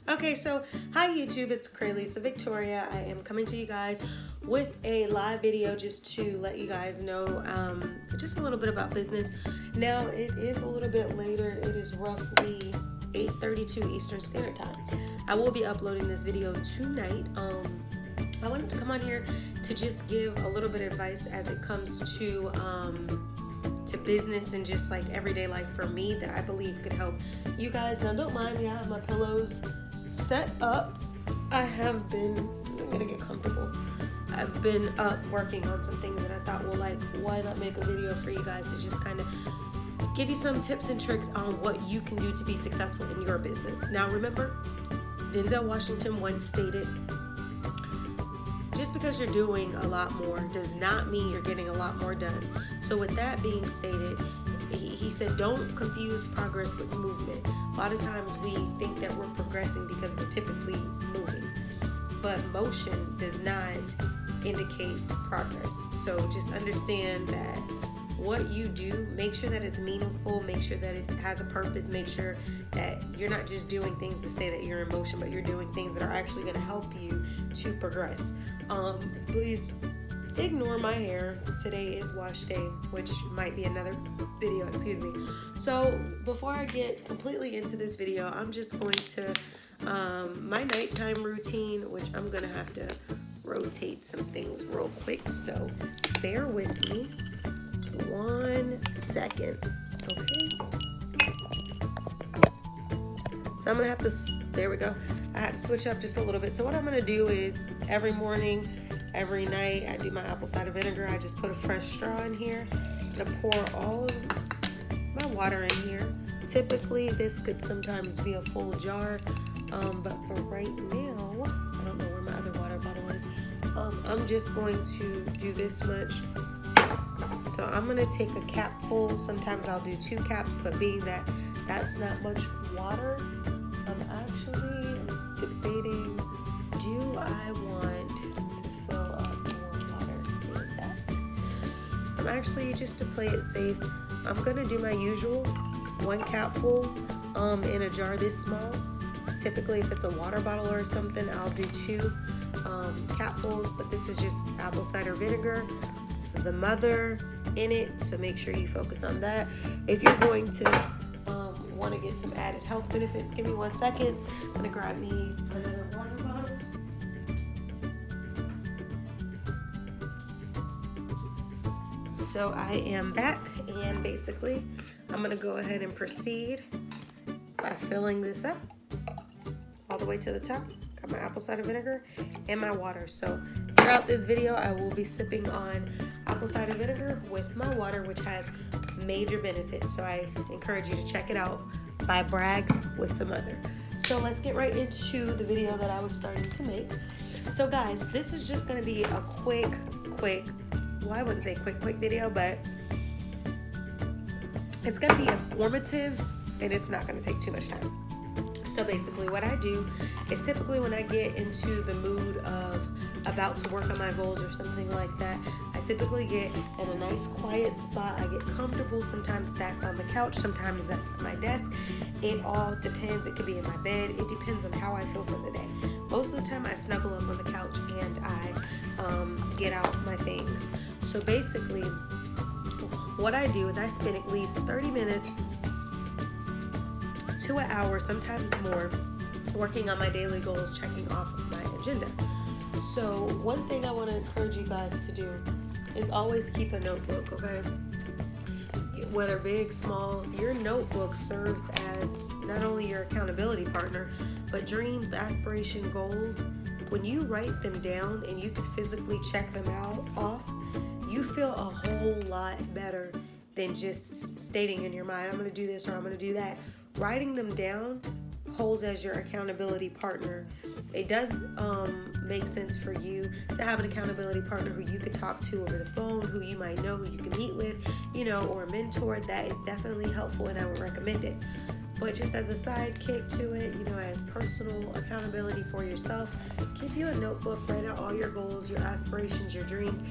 Okay, so hi YouTube, it's Cralisa Victoria. I am coming to you guys with a live video just to let you guys know just a little bit about business. Now it is a little bit later. It is roughly 8:32 Eastern Standard Time. I will be uploading this video tonight. I wanted to come on here to just give a little bit of advice as it comes to business and just like everyday life for me that I believe could help you guys. Now don't mind me, I have my pillows set up. I'm gonna get comfortable. I've been up working on some things that I thought, well, like, why not make a video for you guys to just kind of give you some tips and tricks on what you can do to be successful in your business. Now remember, Denzel Washington once stated, just because you're doing a lot more does not mean you're getting a lot more done. So with that being stated, he said, don't confuse progress with movement. A lot of times we think that we're progressing because we're typically moving, but motion does not indicate progress. So just understand that what you do, make sure that it's meaningful, make sure that it has a purpose, make sure that you're not just doing things to say that you're in motion, but you're doing things that are actually going to help you to progress. Please ignore my hair. Today is wash day, which might be another video, excuse me. So before I get completely into this video, I'm just going to my nighttime routine, which I'm gonna have to rotate some things real quick, so bear with me 1 second. Okay, so I'm gonna have to, there we go, I had to switch up just a little bit. So what I'm gonna do is every morning, every night, I do my apple cider vinegar. I just put a fresh straw in here. I'm gonna pour all of my water in here. Typically this could sometimes be a full jar, but for right now, I don't know where my other water bottle is. I'm just going to do this much. So I'm gonna take a cap full. Sometimes I'll do 2 caps, but being that that's not much water, I'm actually debating, do I want to fill up more water with that? I'm actually, just to play it safe, I'm gonna do my usual 1 cap full in a jar this small. Typically if it's a water bottle or something, I'll do 2 capfuls, but this is just apple cider vinegar, the mother in it, so make sure you focus on that. If you're going to want to get some added health benefits, give me 1 second. I'm gonna grab me another water bottle. So I am back, and basically I'm gonna go ahead and proceed by filling this up all the way to the top. Got my apple cider vinegar and my water. So throughout this video, I will be sipping on apple cider vinegar with my water, which has major benefits. So I encourage you to check it out by Bragg's with the Mother. So let's get right into the video that I was starting to make. So guys, this is just gonna be a quick, well, I wouldn't say quick video, but it's gonna be informative and it's not gonna take too much time. So basically what I do is typically when I get into the mood of about to work on my goals or something like that, I typically get in a nice quiet spot. I get comfortable. Sometimes that's on the couch, sometimes that's at my desk. It all depends. It could be in my bed. It depends on how I feel for the day. Most of the time I snuggle up on the couch and I get out my things. So basically what I do is I spend at least 30 minutes to an hour, sometimes more, working on my daily goals, checking off of my agenda. So one thing I want to encourage you guys to do is always keep a notebook, okay? Whether big, small, your notebook serves as not only your accountability partner, but dreams, aspiration, goals. When you write them down and you can physically check them off, you feel a whole lot better than just stating in your mind, I'm going to do this or I'm going to do that. Writing them down holds as your accountability partner. It does make sense for you to have an accountability partner who you could talk to over the phone, who you might know, who you can meet with, or a mentor. That is definitely helpful and I would recommend it. But just as a sidekick to it, as personal accountability for yourself, keep you a notebook, write out all your goals, your aspirations, your dreams.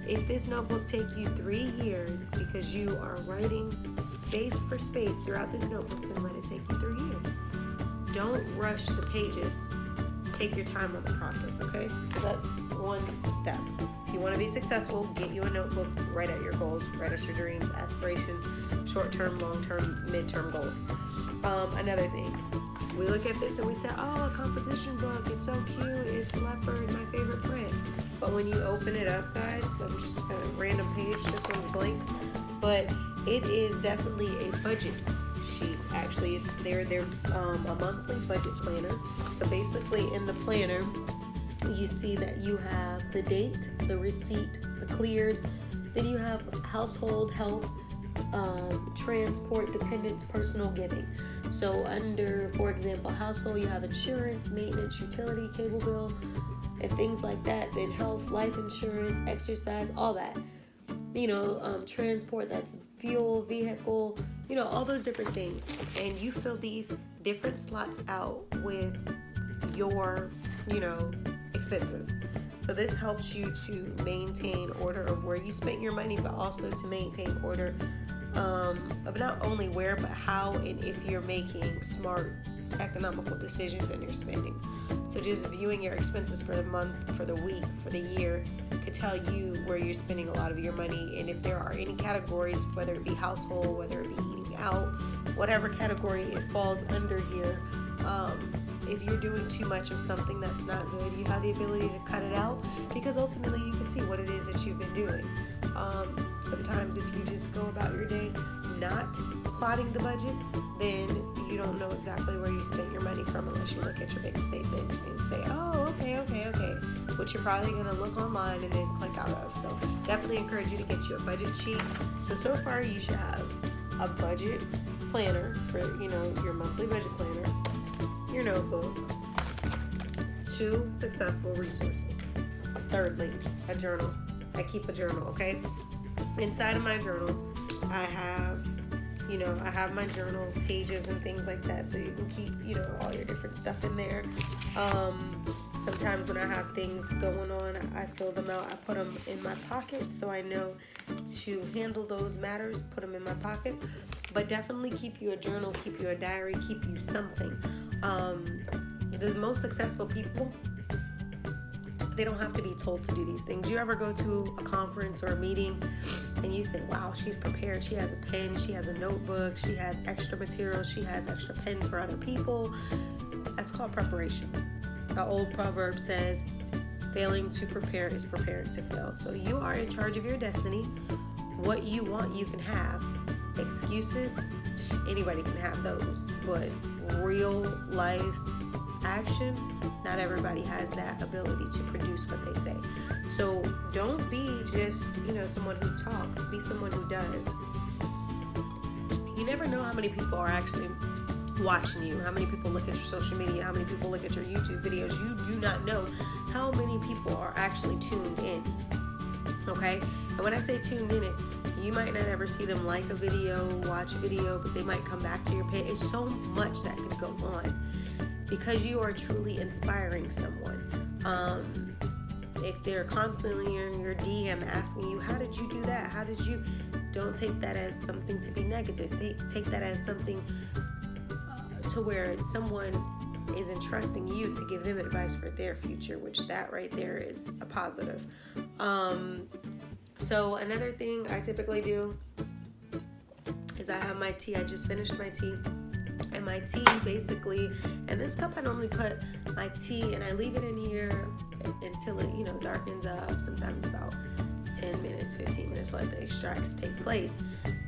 If this notebook take you 3 years because you are writing space for space throughout this notebook, then let it take you 3 years. don't rush the pages. Take your time on the process, okay? So that's one step. If you want to be successful, get you a notebook, write out your goals, write out your dreams, aspiration, short-term, long-term, mid-term goals. Another thing, we look at this and we say, oh, a composition book, it's so cute, it's leopard, my favorite print. But when you open it up, guys, I'm just a random page, this one's blank, but it is definitely a budget sheet. Actually, it's they're a monthly budget planner. So basically in the planner, you see that you have the date, the receipt, the cleared, then you have household, health, transport, dependents, personal giving. So under, for example, household, you have insurance, maintenance, utility, cable bill, and things like that. Then health, life insurance, exercise, all that. Transport, that's fuel, vehicle, all those different things. And you fill these different slots out with your, expenses. So this helps you to maintain order of where you spent your money, but also to maintain order of not only where, but how, and if you're making smart, economical decisions in your spending. So just viewing your expenses for the month, for the week, for the year could tell you where you're spending a lot of your money, and if there are any categories, whether it be household, whether it be eating out, whatever category it falls under here. If you're doing too much of something that's not good, you have the ability to cut it out, because ultimately you can see what it is that you've been doing. Sometimes if you just go about your day not plotting the budget, then you don't know exactly where you spent your money from unless you look at your bank statement and say, oh, okay, which you're probably going to look online and then click out of. So definitely encourage you to get you a budget sheet. So far you should have a budget planner for, your monthly budget planner, your notebook, 2 successful resources. Thirdly, a journal. I keep a journal, okay? Inside of my journal, I have my journal pages and things like that, so you can keep, all your different stuff in there. Sometimes when I have things going on, I fill them out. I put them in my pocket so I know to handle those matters, put them in my pocket. But definitely keep you a journal, keep you a diary, keep you something. The most successful people, they don't have to be told to do these things. You ever go to a conference or a meeting and you say, wow, she's prepared. She has a pen, she has a notebook, she has extra materials, she has extra pens for other people. That's called preparation. The old proverb says, failing to prepare is preparing to fail. So you are in charge of your destiny. What you want, you can have. Excuses, anybody can have those. But real life action, not everybody has that ability to produce what they say. So don't be just, someone who talks. Be someone who does. You never know how many people are actually watching you, how many people look at your social media, how many people look at your YouTube videos. You do not know how many people are actually tuned in. Okay? And when I say 2 minutes, you might not ever see them like a video, watch a video, but they might come back to your page. It's so much that could go on because you are truly inspiring someone. If they're constantly in your DM asking you, how did you do that? How did you? Don't take that as something to be negative. Take that as something to where someone is entrusting you to give them advice for their future, which that right there is a positive. So another thing I typically do is I have my tea. I just finished my tea. And my tea basically, in this cup I normally put my tea and I leave it in here until it, darkens up. Sometimes about 10 minutes, 15 minutes, let the extracts take place.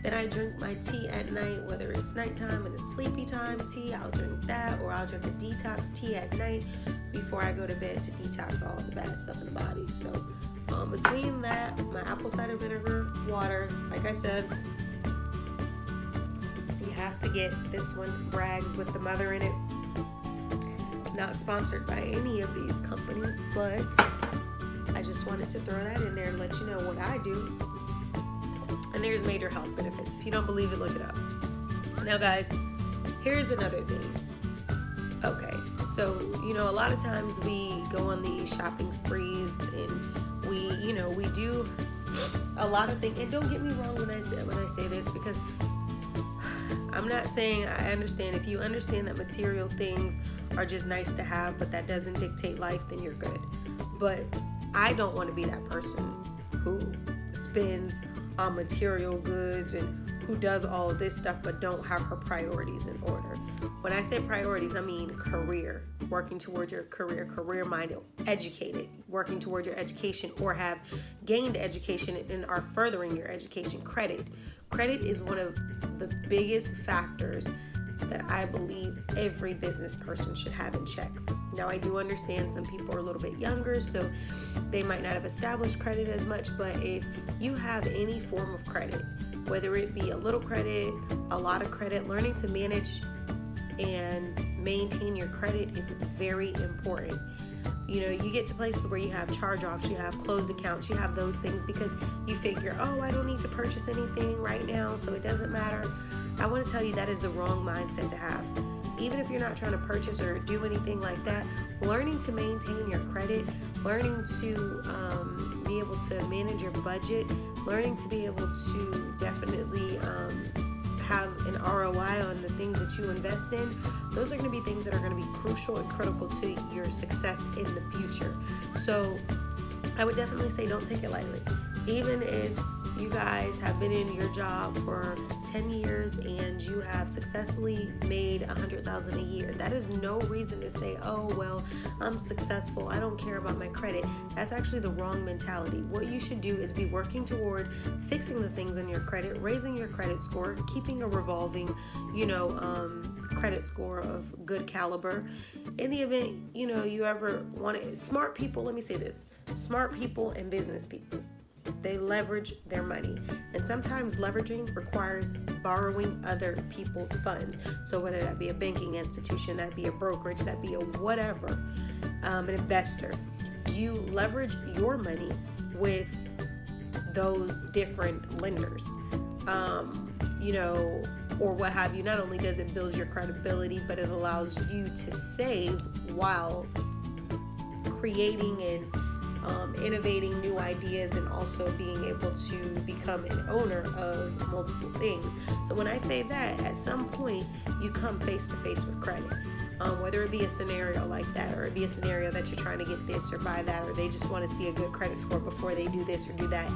Then I drink my tea at night, whether it's nighttime and it's sleepy time tea, I'll drink that, or I'll drink a detox tea at night before I go to bed to detox all of the bad stuff in the body. So between that, my apple cider vinegar, water, like I said, you have to get this one, Bragg's with the mother in it. Not sponsored by any of these companies, but I just wanted to throw that in there and let you know what I do. And there's major health benefits. If you don't believe it, look it up. Now, guys, here's another thing. Okay, so, a lot of times we go on these shopping sprees and we do a lot of things. And don't get me wrong when I say this, because I'm not saying, I understand if you understand that material things are just nice to have, but that doesn't dictate life, then you're good. But I don't want to be that person who spends on material goods and who does all of this stuff but don't have her priorities in order. When I say priorities, I mean career, working towards your career-minded, educated, working towards your education, or have gained education and are furthering your education. Credit is one of the biggest factors that I believe every business person should have in check. Now, I do understand some people are a little bit younger, so they might not have established credit as much, but if you have any form of credit, whether it be a little credit, a lot of credit, learning to manage and maintain your credit is very important. You know, you get to places where you have charge-offs, you have closed accounts, you have those things because you figure, oh, I don't need to purchase anything right now, so it doesn't matter. I want to tell you that is the wrong mindset to have. Even if you're not trying to purchase or do anything like that, learning to maintain your credit, learning to be able to manage your budget, learning to be able to definitely have an ROI on the things that you invest in, those are going to be things that are going to be crucial and critical to your success in the future. So I would definitely say don't take it lightly. Even if you guys have been in your job for 10 years and you have successfully made $100,000 a year, that is no reason to say, oh, well, I'm successful, I don't care about my credit. That's actually the wrong mentality. What you should do is be working toward fixing the things on your credit, raising your credit score, keeping a revolving, credit score of good caliber. In the event, you ever want it, smart people, let me say this, smart people and business people, they leverage their money. And sometimes leveraging requires borrowing other people's funds. So whether that be a banking institution, that be a brokerage, that be a whatever, an investor, you leverage your money with those different lenders, or what have you. Not only does it build your credibility, but it allows you to save while creating and innovating new ideas, and also being able to become an owner of multiple things. So when I say that, at some point you come face to face with credit, whether it be a scenario like that, or it be a scenario that you're trying to get this or buy that, or they just want to see a good credit score before they do this or do that.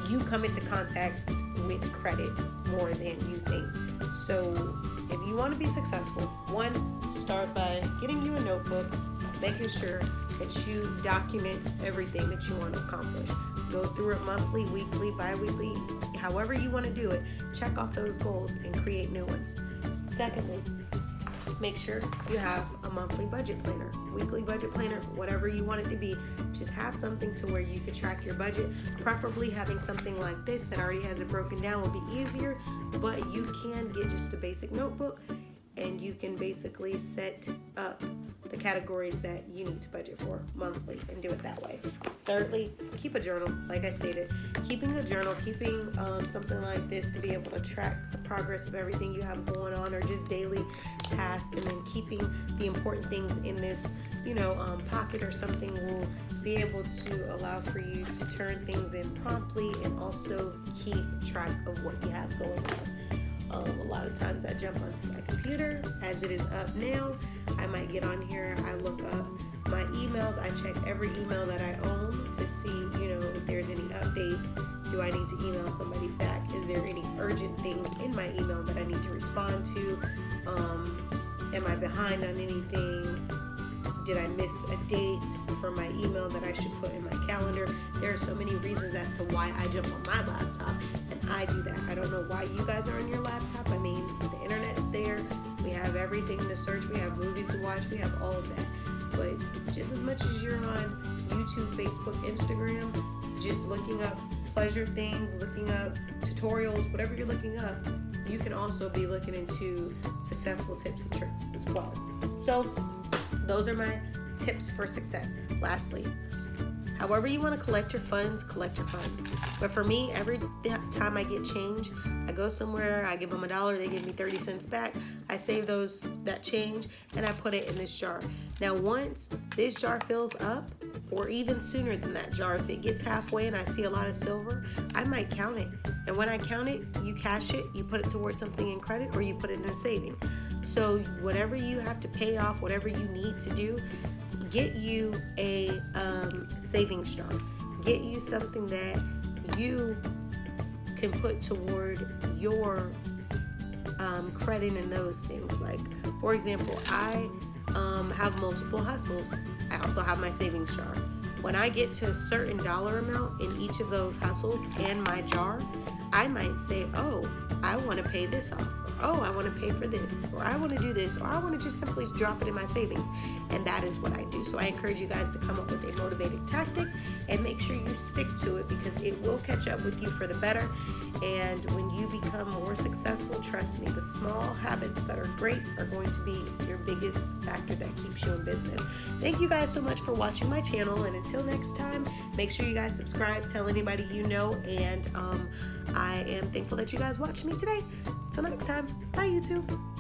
You come into contact with credit more than you think. So if you want to be successful, one, start by getting you a notebook, making sure that you document everything that you want to accomplish. Go through it monthly, weekly, bi-weekly, however you want to do it. Check off those goals and create new ones. Secondly, make sure you have a monthly budget planner, weekly budget planner, whatever you want it to be. Just have something to where you can track your budget. Preferably having something like this that already has it broken down will be easier, but you can get just a basic notebook and you can basically set up the categories that you need to budget for monthly and do it that way. Thirdly, keep a journal. Like I stated, keeping a journal, keeping something like this to be able to track the progress of everything you have going on, or just daily tasks, and then keeping the important things in this, pocket or something will be able to allow for you to turn things in promptly and also keep track of what you have going on. A lot of times I jump onto my computer as it is up now. I might get on here, I look up my emails, I check every email that I own to see, if there's any updates. Do I need to email somebody back? Is there any urgent things in my email that I need to respond to? Am I behind on anything? Did I miss a date for my email that I should put in my calendar? There are so many reasons as to why I jump on my laptop, and I do that. I don't know why you guys are on your laptop. I mean, the internet's there. We have everything to search. We have movies to watch. We have all of that. But just as much as you're on YouTube, Facebook, Instagram, just looking up pleasure things, looking up tutorials, whatever you're looking up, you can also be looking into successful tips and tricks as well. So those are my tips for success. Lastly, However you want to collect your funds, collect your funds. But for me, every time I get change, I go somewhere, I give them $1, they give me 30 cents back. I save that change and I put it in this jar. Now once this jar fills up, or even sooner than that jar, if it gets halfway and I see a lot of silver, I might count it. And when I count it, you cash it, you put it towards something in credit, or you put it in a saving. So whatever you have to pay off, whatever you need to do, get you a savings jar. Get you something that you can put toward your credit and those things. Like, for example, I have multiple hustles. I also have my savings jar. When I get to a certain dollar amount in each of those hustles and my jar, I might say, oh, I want to pay this off. Oh, I want to pay for this, or I want to do this, or I want to just simply drop it in my savings. And that is what I do. So I encourage you guys to come up with a motivated tactic and make sure you stick to it, because it will catch up with you for the better. And when you become more successful, trust me, the small habits that are great are going to be your biggest factor that keeps you in business. Thank you guys so much for watching my channel. And until next time, make sure you guys subscribe, tell anybody you know, and I am thankful that you guys watched me today. Till next time, bye YouTube.